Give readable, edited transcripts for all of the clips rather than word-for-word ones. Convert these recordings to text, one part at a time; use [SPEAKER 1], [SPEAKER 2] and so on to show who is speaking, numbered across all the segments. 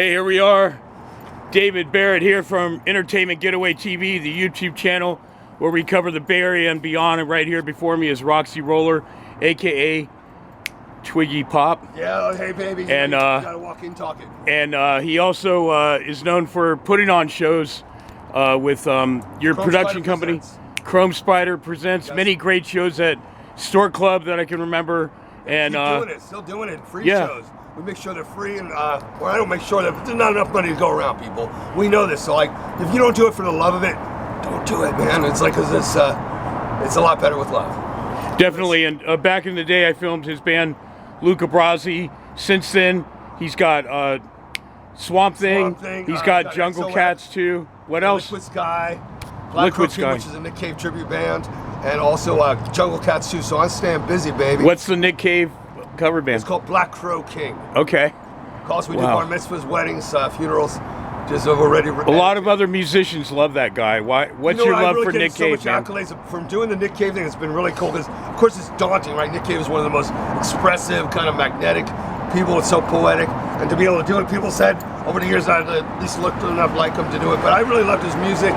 [SPEAKER 1] Hey, here we are. David Barrett here from Entertainment Getaway TV, the YouTube channel where we cover the Bay Area and beyond. And right here before me is Roxy Roller, aka Twiggy Pop.
[SPEAKER 2] Yeah, hey baby.
[SPEAKER 1] And
[SPEAKER 2] you gotta walk in talking.
[SPEAKER 1] And he also is known for putting on shows with your production company,
[SPEAKER 2] Presents.
[SPEAKER 1] Chrome Spider Presents.
[SPEAKER 2] Yes.
[SPEAKER 1] Many great shows at Store Club that I can remember. And
[SPEAKER 2] Keep doing it, still doing it. Free
[SPEAKER 1] yeah.
[SPEAKER 2] shows. We make sure they're free, and well, I don't make sure that there's not enough money to go around, people. We know this, so like, if you don't do it for the love of it, don't do it, man. It's like, cause it's a lot better with love.
[SPEAKER 1] Definitely, and back in the day, I filmed his band, Luca Brasi. Since then, he's got Swamp Thing. He's got Jungle
[SPEAKER 2] XOX,
[SPEAKER 1] Cats too. What else?
[SPEAKER 2] Liquid Sky, Black
[SPEAKER 1] Liquid
[SPEAKER 2] Crow King,
[SPEAKER 1] Sky,
[SPEAKER 2] which is a Nick Cave tribute band, and also Jungle Cats too. So I'm staying busy, baby.
[SPEAKER 1] What's the Nick Cave cover band?
[SPEAKER 2] It's called Black Crow King.
[SPEAKER 1] Okay.
[SPEAKER 2] Because we do
[SPEAKER 1] Wow.
[SPEAKER 2] bar mitzvahs, weddings, funerals. Just already.
[SPEAKER 1] A lot of other musicians love that guy. Why? What's your love for Nick Cave, man?
[SPEAKER 2] Accolades from doing the Nick Cave thing. It's been really cool because, of course, it's daunting, right? Nick Cave is one of the most expressive, kind of magnetic people. It's so poetic, and to be able to do it, people said over the years I at least looked enough like him to do it. But I really loved his music,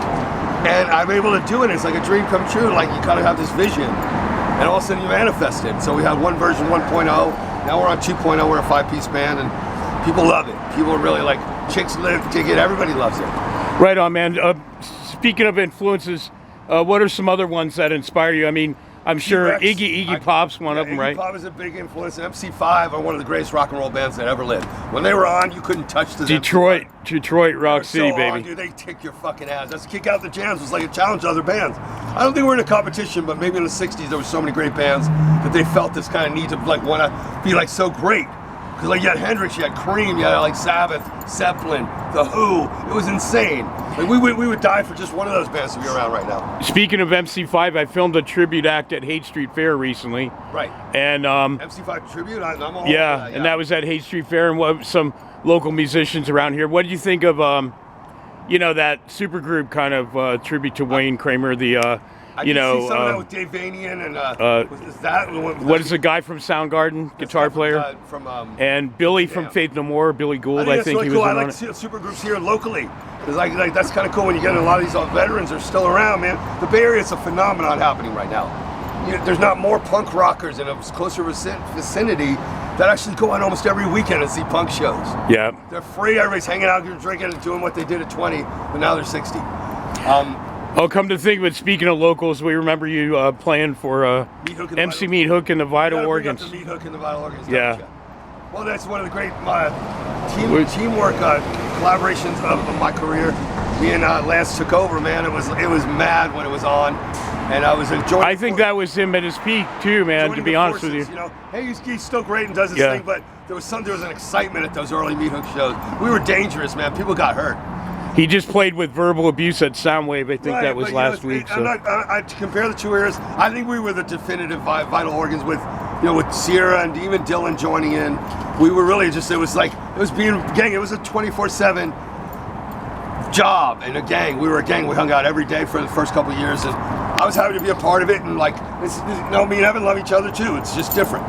[SPEAKER 2] and I'm able to do it. It's like a dream come true. Like you kind of have this vision, and all of a sudden you manifest it. So we had one version 1.0. Now we're on 2.0. We're a 5-piece band, and people love it. People really like. Chicks dig it. Everybody loves it.
[SPEAKER 1] Right on, man. Speaking of influences, what are some other ones that inspire you? I mean, I'm sure Iggy Pop's one of them, right?
[SPEAKER 2] Iggy Pop is a big influence. And MC5 are one of the greatest rock and roll bands that ever lived. When they were on, you couldn't touch the
[SPEAKER 1] Detroit, Rock City,
[SPEAKER 2] so
[SPEAKER 1] baby.
[SPEAKER 2] on, dude, they kick your fucking ass. That's Kick Out the Jams. It was like a challenge to other bands. I don't think we're in a competition, but maybe in the '60s there were so many great bands that they felt this kind of need to like want to be like so great. Because like you had Hendrix, you had Cream, you had like Sabbath, Zeppelin, The Who. It was insane. Like we would die for just one of those bands to be around right now.
[SPEAKER 1] Speaking of MC5, I filmed a tribute act at Haight Street Fair recently.
[SPEAKER 2] Right.
[SPEAKER 1] And
[SPEAKER 2] MC5 tribute. I'm all
[SPEAKER 1] yeah,
[SPEAKER 2] over that,
[SPEAKER 1] and that was at Haight Street Fair, and some local musicians around here. What did you think of you know, that supergroup kind of tribute to Wayne Kramer? The
[SPEAKER 2] I
[SPEAKER 1] you
[SPEAKER 2] did
[SPEAKER 1] know,
[SPEAKER 2] see some of that with Dave Vanian and is that
[SPEAKER 1] what is the guy from Soundgarden, guitar player,
[SPEAKER 2] from
[SPEAKER 1] and Billy from Faith No More, Billy Gould, I think
[SPEAKER 2] really
[SPEAKER 1] he was
[SPEAKER 2] cool.
[SPEAKER 1] in
[SPEAKER 2] I
[SPEAKER 1] on
[SPEAKER 2] like
[SPEAKER 1] it.
[SPEAKER 2] supergroups here locally. Cause like that's kind of cool when you get a lot of these veterans are still around, man. The Bay Area is a phenomenon happening right now. There's not more punk rockers in a closer vicinity that actually go on almost every weekend and see punk shows.
[SPEAKER 1] Yeah.
[SPEAKER 2] They're free. Everybody's hanging out, drinking, and doing what they did at 20, but now they're 60.
[SPEAKER 1] Oh, come to think of it, speaking of locals, we remember you playing for MC Meat Hook and the Vital Organs.
[SPEAKER 2] The Meat Hook and the Vital Organs.
[SPEAKER 1] Yeah.
[SPEAKER 2] Well, that's one of the great teamwork collaborations of my career. Me and Lance took over, man. It was mad when it was on, and I was enjoying.
[SPEAKER 1] I think that was him at his peak too, man. To be honest with you.
[SPEAKER 2] You know, hey, he's still great and does his thing, but there was an excitement at those early Meat Hook shows. We were dangerous, man. People got hurt.
[SPEAKER 1] He just played with verbal abuse at Soundwave. I think that was last week. So.
[SPEAKER 2] To compare the two eras, I think we were the definitive Vital Organs with, you know, with Sierra and even Dylan joining in. We were really just, it was being a gang. It was a 24/7 job and a gang. We were a gang. We hung out every day for the first couple of years, and I was happy to be a part of it. And like, me and Evan love each other too. It's just different.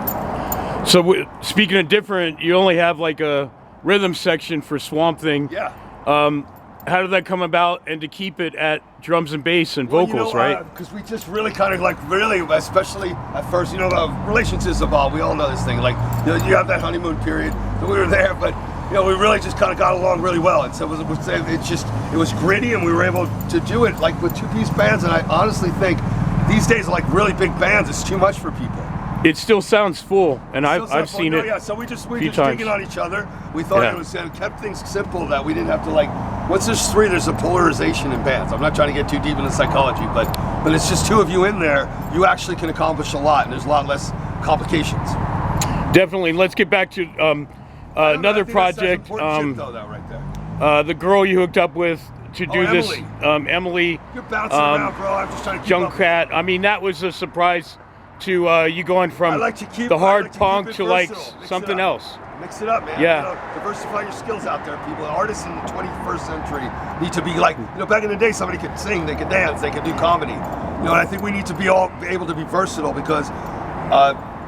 [SPEAKER 1] So speaking of different, you only have like a rhythm section for Swamp Thing.
[SPEAKER 2] Yeah.
[SPEAKER 1] How did that come about, and to keep it at drums and bass and vocals, right?
[SPEAKER 2] Because we just really kind of especially at first, you know, relationships evolve. We all know this thing. Like, you know, you have that honeymoon period. So we were there, but you know, we really just kind of got along really well. And so it was gritty, and we were able to do it like with 2-piece bands. And I honestly think these days, like really big bands, it's too much for people.
[SPEAKER 1] It still sounds full, and I've seen it.
[SPEAKER 2] Yeah, so we just
[SPEAKER 1] times.
[SPEAKER 2] digging on each other. We thought it was kept things simple, that we didn't have to like. Once there's 3, there's a polarization in bands. I'm not trying to get too deep into psychology, but it's just 2 of you in there. You actually can accomplish a lot, and there's a lot less complications.
[SPEAKER 1] Definitely. Let's get back to another project. The girl you hooked up with to do this, Emily.
[SPEAKER 2] You're bouncing around, bro. I'm just trying to keep
[SPEAKER 1] Young
[SPEAKER 2] up.
[SPEAKER 1] Cat. I mean, that was a surprise to you going from the hard punk to like something else.
[SPEAKER 2] Mix it up, man.
[SPEAKER 1] Yeah.
[SPEAKER 2] You know, diversify your skills out there, people. Artists in the 21st century need to be like, you know, back in the day, somebody could sing, they could dance, they could do comedy. You know, and I think we need to be able to be versatile because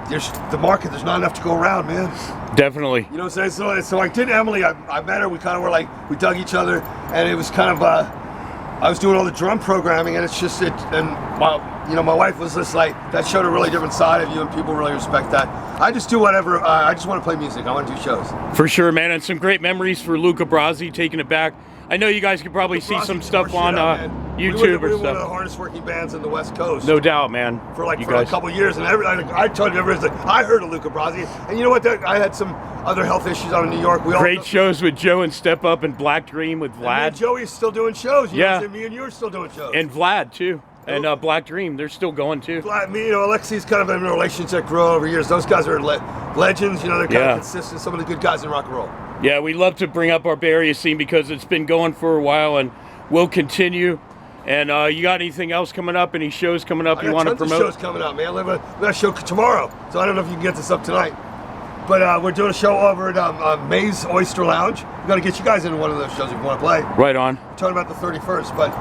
[SPEAKER 2] there's the market. There's not enough to go around, man.
[SPEAKER 1] Definitely.
[SPEAKER 2] You know what I'm saying? So I did Emily. I met her. We kind of were like, we dug each other, and it was kind of I was doing all the drum programming, and it's just and my wife was just like, that showed a really different side of you, and people really respect that. I just do whatever. I just want to play music. I want to do shows.
[SPEAKER 1] For sure, man, and some great memories for Luca Brasi taking it back. I know you guys could probably see some stuff on YouTube or
[SPEAKER 2] we were
[SPEAKER 1] stuff.
[SPEAKER 2] one of the hardest working bands in the West Coast.
[SPEAKER 1] No doubt, man.
[SPEAKER 2] For a couple of years, and I told you, I heard of Luca Brasi, and you know what? I had some other health issues out in New York.
[SPEAKER 1] Great shows with Joe and Step Up and Black Dream with Vlad.
[SPEAKER 2] And Joey's still doing shows. You
[SPEAKER 1] yeah.
[SPEAKER 2] know, me and you are still doing shows.
[SPEAKER 1] And Vlad too. And Black Dream, they're still going too.
[SPEAKER 2] Me, Alexi's kind of been in a relationship that grew over years. Those guys are legends. They're kind of consistent. Some of the good guys in rock and roll.
[SPEAKER 1] Yeah, we love to bring up our Bay Area scene because it's been going for a while and will continue. And you got anything else coming up? Any shows coming up you want to promote?
[SPEAKER 2] I got tons of shows coming up, man. We have a show tomorrow, so I don't know if you can get this up tonight. But we're doing a show over at May's Oyster Lounge. We've got to get you guys into one of those shows if you want to play.
[SPEAKER 1] Right on.
[SPEAKER 2] We're talking about the 31st. But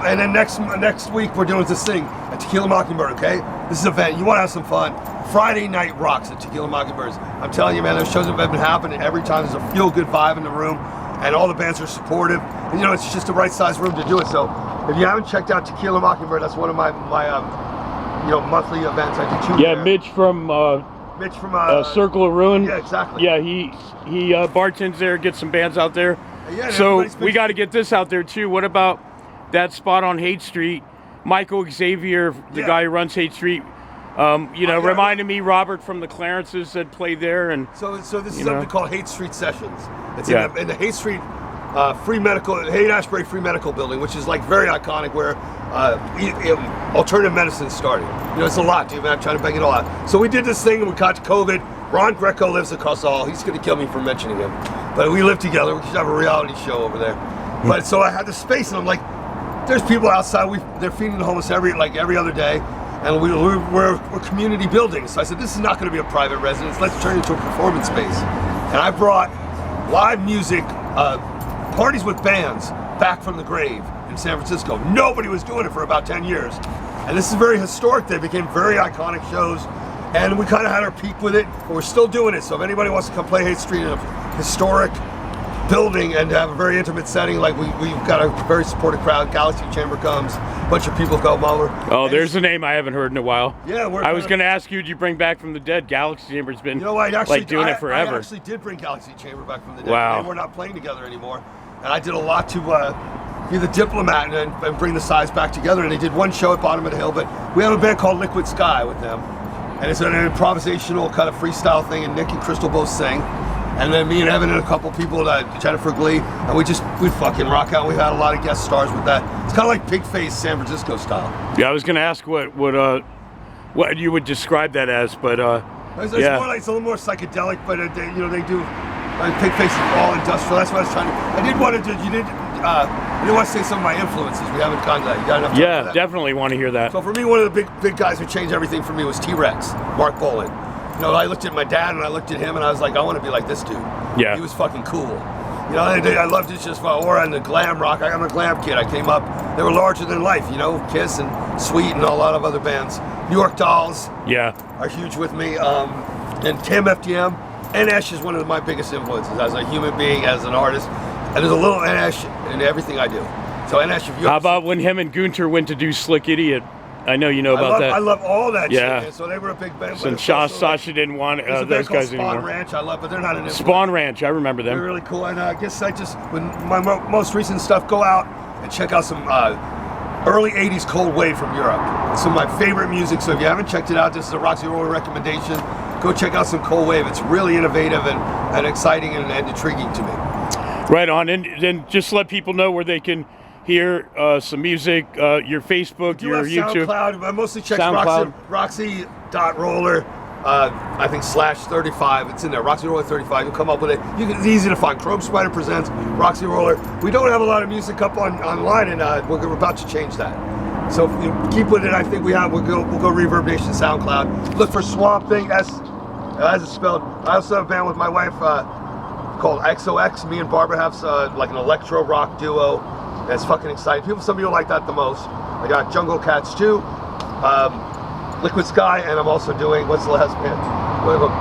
[SPEAKER 2] and then next week we're doing this thing at Tequila Mockingbird, okay? This is an event. You want to have some fun. Friday night rocks at Tequila Mockingbirds. I'm telling you, man, those shows have been happening every time. There's a feel-good vibe in the room, and all the bands are supportive. And, it's just the right size room to do it. So if you haven't checked out Tequila Mockingbird, that's one of my monthly events. I do 2
[SPEAKER 1] Yeah, Mitch from Circle of Ruin.
[SPEAKER 2] Yeah, exactly.
[SPEAKER 1] Yeah, he bartends there, gets some bands out there.
[SPEAKER 2] Yeah,
[SPEAKER 1] so we got to get this out there too. What about that spot on Haight Street? Michael Xavier, the guy who runs Haight Street, reminded me Robert from the Clarences that played there. And
[SPEAKER 2] so this is something called Haight Street Sessions. It's in the Haight Street Haight-Ashbury Free Medical Building, which is like very iconic, where alternative medicine started. It's a lot, dude, man. I'm trying to bang it all out. So we did this thing, and we caught COVID. Ron Greco lives across the hall. He's going to kill me for mentioning him. But we live together. We should have a reality show over there. But so I had the space, and I'm like, there's people outside. They're feeding the homeless every other day. And we're community building. So I said, this is not going to be a private residence. Let's turn it into a performance space. And I brought live music, parties with bands back from the grave in San Francisco. Nobody was doing it for about 10 years. And this is very historic. They became very iconic shows. And we kind of had our peak with it, but we're still doing it. So if anybody wants to come play Haight Street in a historic building and have a very intimate setting, like we've got a very supportive crowd. Galaxy Chamber comes, a bunch of people come over.
[SPEAKER 1] Oh, there's a name I haven't heard in a while.
[SPEAKER 2] Yeah,
[SPEAKER 1] I was going to ask you, did you bring back from the dead? Galaxy Chamber's been doing it forever.
[SPEAKER 2] I actually did bring Galaxy Chamber back from the dead.
[SPEAKER 1] Wow.
[SPEAKER 2] And we're not playing together anymore. And I did a lot to be the diplomat and bring the sides back together. And they did one show at Bottom of the Hill, but we have a band called Liquid Sky with them. And it's an improvisational kind of freestyle thing, and Nick and Crystal both sing. And then me and Evan and a couple people, Jennifer Glee, and we fucking rock out. We had a lot of guest stars with that. It's kind of like Pig Face San Francisco style. Yeah,
[SPEAKER 1] I was going to ask what you would describe that as, but
[SPEAKER 2] it's a little more psychedelic, but they do. Pig Face is all industrial. That's what I was trying to. I did want to do. You didn't want to say some of my influences. We haven't gotten that. You got enough time for that.
[SPEAKER 1] Definitely want to hear that.
[SPEAKER 2] So for me, one of the big guys who changed everything for me was T-Rex, Mark Bolan. I looked at my dad and I looked at him and I was like, I want to be like this dude.
[SPEAKER 1] Yeah.
[SPEAKER 2] He was fucking cool. I loved his just aura and the glam rock. I'm a glam kid. I came up. They were larger than life. Kiss and Sweet and a lot of other bands. New York Dolls.
[SPEAKER 1] Yeah.
[SPEAKER 2] Are huge with me. And Tim FDM. NS is one of my biggest influences as a human being, as an artist. And there's a little NS in everything I do. So NS, if you
[SPEAKER 1] how about when him and Gunter went to do Slick Idiot? I know you know about that.
[SPEAKER 2] I love all that
[SPEAKER 1] shit.
[SPEAKER 2] Man. So they were a big band.
[SPEAKER 1] And Sasha didn't want those guys anymore.
[SPEAKER 2] Spawn Ranch, I love, but they're not in it.
[SPEAKER 1] Spawn Ranch, I remember them.
[SPEAKER 2] They're really cool. And I guess when my most recent stuff, go out and check out some early 80s cold wave from Europe. It's some of my favorite music. So if you haven't checked it out, this is a Roxy Roller recommendation. Go check out some cold wave. It's really innovative and exciting and intriguing to me. Right
[SPEAKER 1] on. And then just let people know where they can hear some music, your Facebook, your YouTube.
[SPEAKER 2] SoundCloud. I mostly check Roxy.roller, I think /35. It's in there. Roxy Roller 35. You'll come up with it. It's easy to find. Chrome Spider presents Roxy Roller. We don't have a lot of music up online, and we're about to change that. So if you keep with it, I think we'll go Reverb Nation SoundCloud. Look for Swamp Thing, as it's spelled. I also have a band with my wife called XOX. Me and Barbara have like an electro rock duo. That's fucking exciting. Some people like that the most. I got Jungle Cats too. Liquid Sky, and I'm also doing, what's the last band?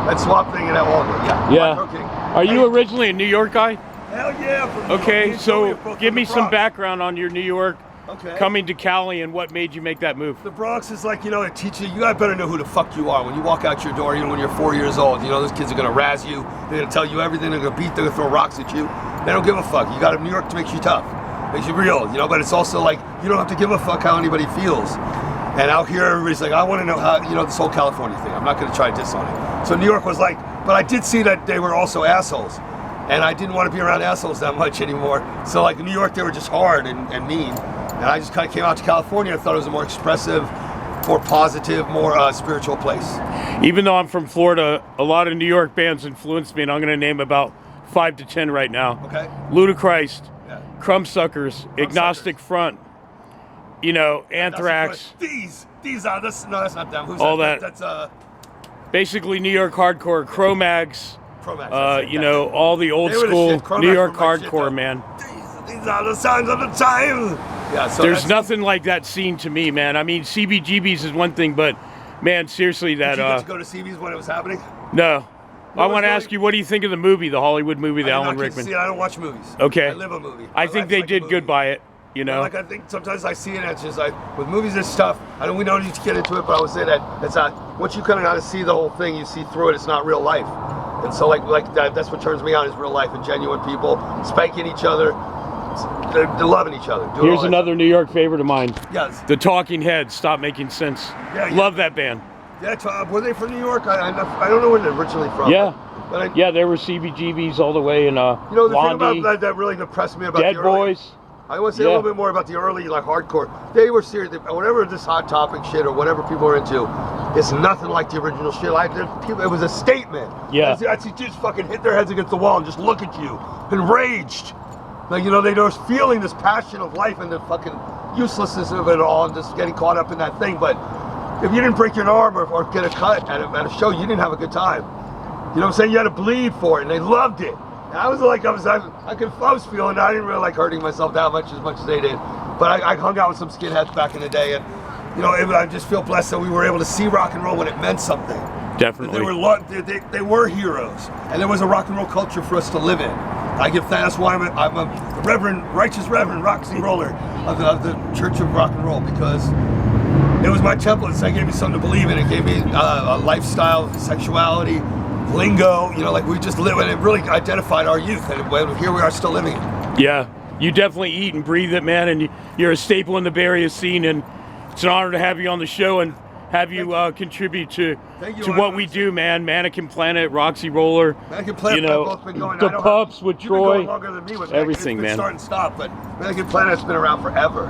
[SPEAKER 2] That swap thing in that wall.
[SPEAKER 1] Yeah. Are you originally a New York guy?
[SPEAKER 2] Hell yeah. From New
[SPEAKER 1] Okay,
[SPEAKER 2] York.
[SPEAKER 1] so give me some background on your New York
[SPEAKER 2] Okay.
[SPEAKER 1] coming to Cali and what made you make that move.
[SPEAKER 2] The Bronx is like, you know, it teaches you gotta better know who the fuck you are. When you walk out your door, you know, when you're 4 years old, you know, those kids are gonna razz you, they're gonna tell you everything, they're gonna beat, they're gonna throw rocks at you. They don't give a fuck. You got New York to make you tough, makes you real, you know, but it's also like, you don't have to give a fuck how anybody feels. And out here, everybody's like, I wanna know how, you know, this whole California thing. I'm not gonna try to diss on it. So New York was like, but I did see that they were also assholes. And I didn't want to be around assholes that much anymore. So like in New York, they were just hard and mean. And I just kind of came out to California. I thought it was a more expressive, more positive, more spiritual place.
[SPEAKER 1] Even though I'm from Florida, a lot of New York bands influenced me, and I'm going to name about 5 to 10 right now.
[SPEAKER 2] Okay.
[SPEAKER 1] Ludacris,
[SPEAKER 2] Yeah.
[SPEAKER 1] Crumbsuckers, Agnostic Front, you know, Anthrax.
[SPEAKER 2] These are this. No, that's not them. Who's
[SPEAKER 1] all
[SPEAKER 2] that?
[SPEAKER 1] that.
[SPEAKER 2] That's
[SPEAKER 1] basically New York hardcore, Cro-Mags.
[SPEAKER 2] Cro-Mags,
[SPEAKER 1] you know, all the old school New York hardcore, man.
[SPEAKER 2] These are the signs of the times. Yeah, so
[SPEAKER 1] there's nothing like that scene to me, man. I mean, CBGBs is one thing, but man, seriously, that.
[SPEAKER 2] Did you get to go to CB's when it was happening?
[SPEAKER 1] No. I want to ask you, what do you think of the movie, the Hollywood movie, the Alan Rickman?
[SPEAKER 2] See, I don't watch movies.
[SPEAKER 1] Okay.
[SPEAKER 2] I live a movie.
[SPEAKER 1] I think they did good by it. You know,
[SPEAKER 2] like I think sometimes I see it, and it's just like with movies and stuff. We don't need to get into it, but I would say that it's not. Once you kind of got to see the whole thing, you see through it. It's not real life, and so like that's what turns me on is real life and genuine people spanking each other, they're loving each other.
[SPEAKER 1] Here's another New York favorite of mine.
[SPEAKER 2] Yes.
[SPEAKER 1] The Talking Heads. Stop Making Sense.
[SPEAKER 2] Yeah.
[SPEAKER 1] Love that band.
[SPEAKER 2] Yeah. Were they from New York? I don't know where they're originally from.
[SPEAKER 1] Yeah. Yeah, there were CBGBs all the way in
[SPEAKER 2] you know, the
[SPEAKER 1] Blondie,
[SPEAKER 2] thing about that really depressed me about
[SPEAKER 1] Dead
[SPEAKER 2] the early,
[SPEAKER 1] Boys.
[SPEAKER 2] I want to say a little bit more about the early like hardcore. They were serious. Whatever this Hot Topic shit or whatever people are into, it's nothing like the original shit. It was a statement.
[SPEAKER 1] Yeah.
[SPEAKER 2] I see dudes fucking hit their heads against the wall and just look at you, enraged. Like, you know, they were feeling this passion of life and the fucking uselessness of it all and just getting caught up in that thing. But if you didn't break your arm or get a cut at a show, you didn't have a good time. You know what I'm saying? You had to bleed for it, and they loved it. And I was feeling I didn't really like hurting myself that much as they did. But I hung out with some skinheads back in the day, and you know, I just feel blessed that we were able to see rock and roll when it meant something.
[SPEAKER 1] Definitely.
[SPEAKER 2] They were heroes, and there was a rock and roll culture for us to live in. That's why I'm a righteous Reverend Roxy Roller of the Church of Rock and Roll, because it was my template. So it gave me something to believe in. It gave me a lifestyle, sexuality, lingo, you know, like we just live, and it really identified our youth, and here we are still living it.
[SPEAKER 1] Yeah, you definitely eat and breathe it, man, and you're a staple in the Bay Area scene, and it's an honor to have you on the show and have you contribute to what we do, man. Mannequin Planet, Roxy Roller,
[SPEAKER 2] Mannequin Planet,
[SPEAKER 1] you know,
[SPEAKER 2] both been going.
[SPEAKER 1] the Pups with Troy,
[SPEAKER 2] longer than me with
[SPEAKER 1] everything,
[SPEAKER 2] it's been
[SPEAKER 1] man.
[SPEAKER 2] Start and stop, but Mannequin Planet's been around forever.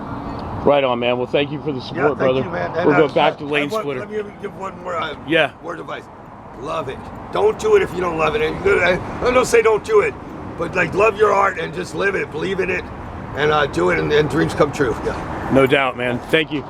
[SPEAKER 1] Right on, man. Well, thank you for the support, brother.
[SPEAKER 2] You, man.
[SPEAKER 1] We'll go back to Lane Splitter.
[SPEAKER 2] Let me give one more word of advice. Love it. Don't do it if you don't love it. I don't say don't do it, but like love your art and just live it, believe in it, and do it, and dreams come true. Yeah.
[SPEAKER 1] No doubt, man. Thank you.